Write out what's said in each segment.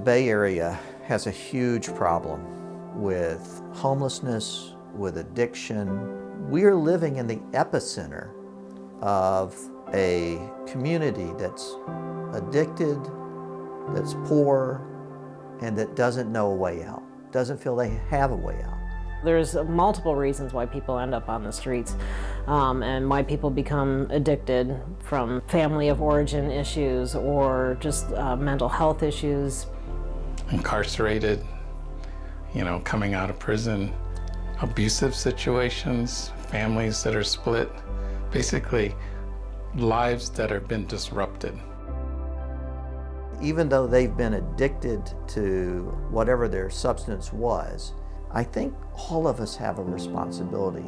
Bay Area has a huge problem with homelessness, with addiction. We are living in the epicenter of a community that's addicted, that's poor, and that doesn't know a way out, doesn't feel they have a way out. There's multiple reasons why people end up on the streets and why people become addicted, from family of origin issues or just mental health issues. Incarcerated, coming out of prison, abusive situations, families that are split, basically lives that have been disrupted. Even though they've been addicted to whatever their substance was, I think all of us have a responsibility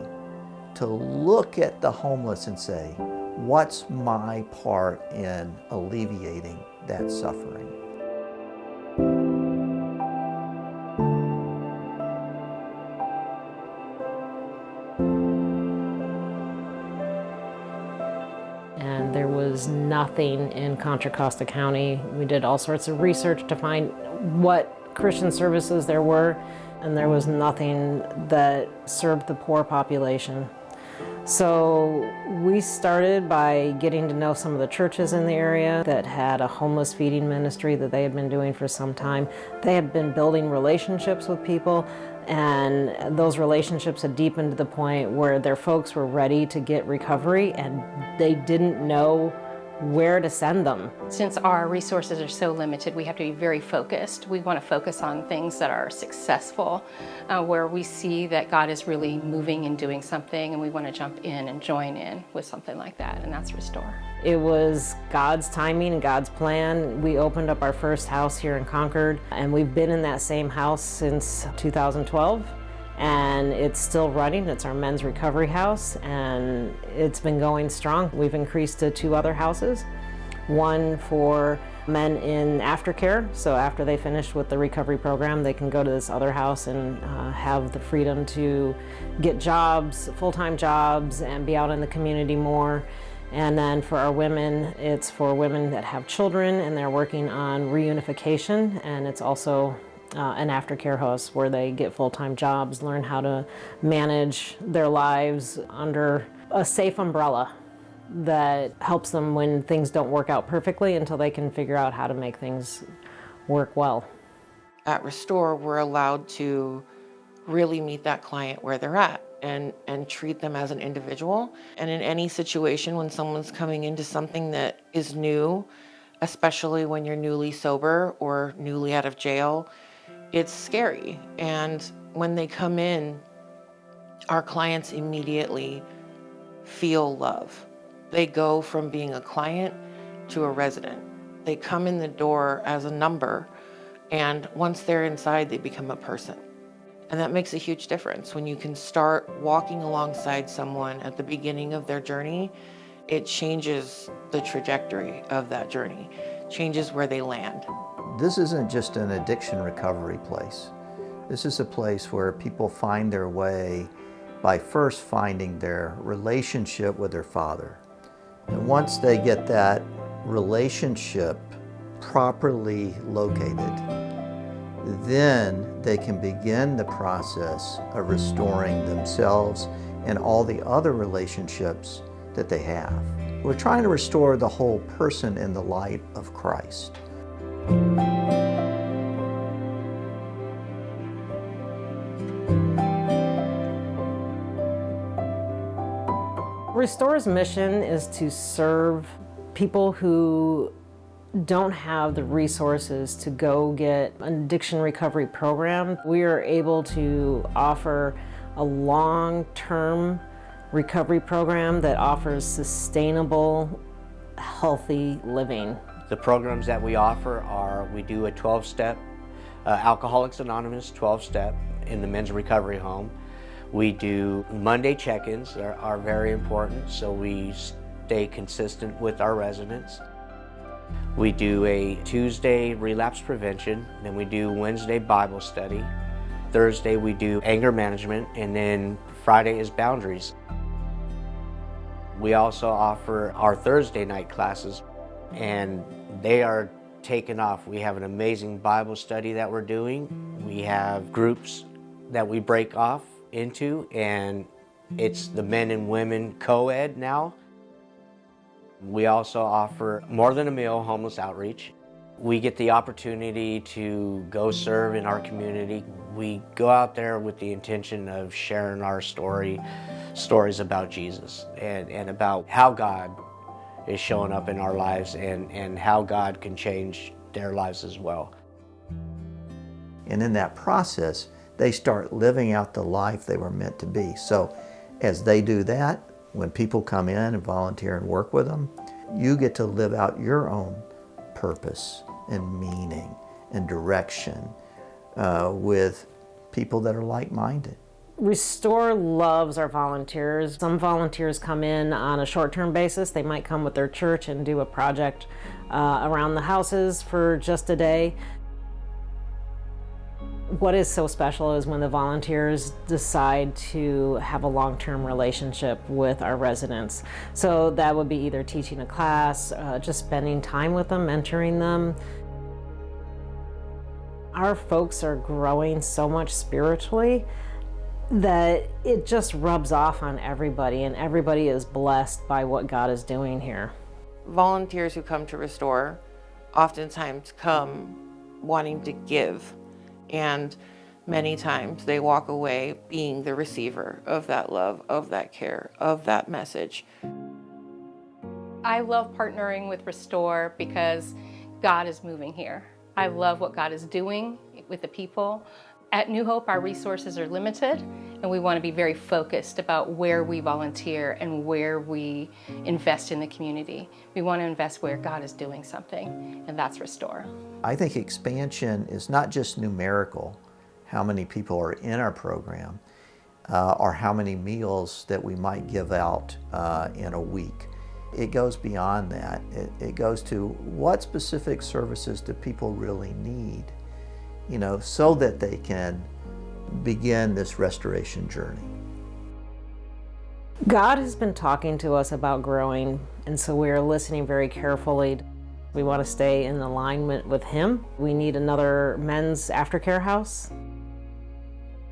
to look at the homeless and say, what's my part in alleviating that suffering? And there was nothing in Contra Costa County. We did all sorts of research to find what Christian services there were, and there was nothing that served the poor population. So we started by getting to know some of the churches in the area that had a homeless feeding ministry that they had been doing for some time. They had been building relationships with people, and those relationships had deepened to the point where their folks were ready to get recovery, and they didn't know where to send them. Since our resources are so limited, we have to be very focused. We want to focus on things that are successful, where we see that God is really moving and doing something, and we want to jump in and join in with something like that, and that's Restore. It was God's timing and God's plan. We opened up our first house here in Concord, and we've been in that same house since 2012. And it's still running. It's our men's recovery house, and it's been going strong. We've increased to 2 other houses, one for men in aftercare, so after they finish with the recovery program, they can go to this other house and have the freedom to get jobs, full-time jobs, and be out in the community more. And then for our women, it's for women that have children and they're working on reunification, and it's also an aftercare house where they get full-time jobs, learn how to manage their lives under a safe umbrella that helps them when things don't work out perfectly, until they can figure out how to make things work well. At Restore, we're allowed to really meet that client where they're at and treat them as an individual. And in any situation, when someone's coming into something that is new, especially when you're newly sober or newly out of jail, it's scary. And when they come in, our clients immediately feel love. They go from being a client to a resident. They come in the door as a number, and once they're inside, they become a person. And that makes a huge difference. When you can start walking alongside someone at the beginning of their journey, it changes the trajectory of that journey, changes where they land. This isn't just an addiction recovery place. This is a place where people find their way by first finding their relationship with their Father. And once they get that relationship properly located, then they can begin the process of restoring themselves and all the other relationships that they have. We're trying to restore the whole person in the light of Christ. Restore's mission is to serve people who don't have the resources to go get an addiction recovery program. We are able to offer a long-term recovery program that offers sustainable, healthy living. The programs that we offer are, we do a 12-step, Alcoholics Anonymous 12-step in the men's recovery home. We do Monday check-ins that are very important, so we stay consistent with our residents. We do a Tuesday relapse prevention, then we do Wednesday Bible study. Thursday we do anger management, and then Friday is boundaries. We also offer our Thursday night classes, and they are taken off. We have an amazing Bible study that we're doing. We have groups that we break off into, and it's the men and women co-ed now. We also offer More Than a Meal homeless outreach. We get the opportunity to go serve in our community. We go out there with the intention of sharing our stories about Jesus and about how God is showing up in our lives and how God can change their lives as well. And in that process, they start living out the life they were meant to be. So as they do that, when people come in and volunteer and work with them, you get to live out your own purpose and meaning and direction with people that are like-minded. Restore loves our volunteers. Some volunteers come in on a short-term basis. They might come with their church and do a project around the houses for just a day. What is so special is when the volunteers decide to have a long-term relationship with our residents. So that would be either teaching a class, just spending time with them, mentoring them. Our folks are growing so much spiritually that it just rubs off on everybody, and everybody is blessed by what God is doing here. Volunteers who come to Restore oftentimes come wanting to give, and many times they walk away being the receiver of that love, of that care, of that message. I love partnering with Restore because God is moving here. I love what God is doing with the people. At New Hope, our resources are limited, and we want to be very focused about where we volunteer and where we invest in the community. We want to invest where God is doing something, and that's Restore. I think expansion is not just numerical, how many people are in our program, or how many meals that we might give out in a week. It goes beyond that. It goes to what specific services do people really need, so that they can begin this restoration journey. God has been talking to us about growing, and so we are listening very carefully. We want to stay in alignment with Him. We need another men's aftercare house.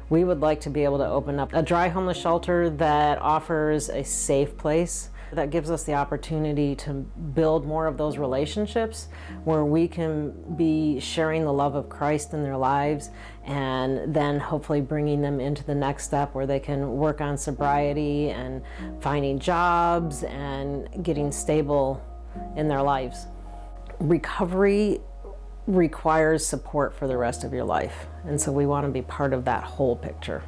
We would like to be able to open up a dry homeless shelter that offers a safe place, that gives us the opportunity to build more of those relationships where we can be sharing the love of Christ in their lives, and then hopefully bringing them into the next step where they can work on sobriety and finding jobs and getting stable in their lives. Recovery requires support for the rest of your life, and so we want to be part of that whole picture.